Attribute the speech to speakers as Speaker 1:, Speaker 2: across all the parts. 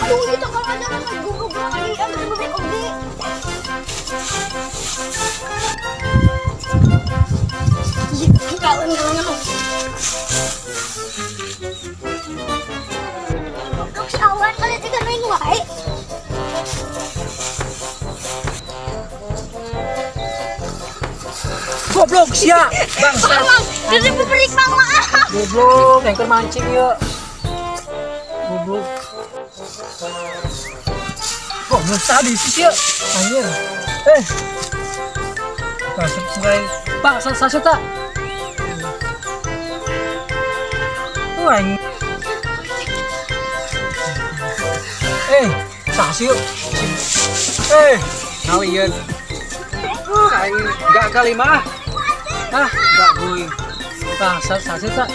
Speaker 1: Aduh, itu kalau ada orang gugup lagi, ambil bebek oge. Ih, kaleng. Goblok si awan kali teh main wae.
Speaker 2: Goblok sia, bangsa.
Speaker 1: Bang, jadi beberik Bang maaf.
Speaker 2: Goblok, yang keur mancing ya. Goblok. Goblok tadi sih ya. Anjir. Masuk sungai. Bang, sasa tak? Wah, sasi yuk. Ngalian. Enggak kali mah. Enggak gue. Bang, sasi tak?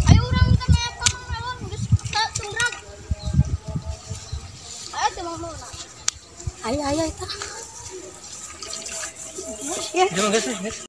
Speaker 1: Ayo orang kita naik kamang melon geus sumbrag. Ayo teh mau na. Ayo eta.
Speaker 2: Jangan guys.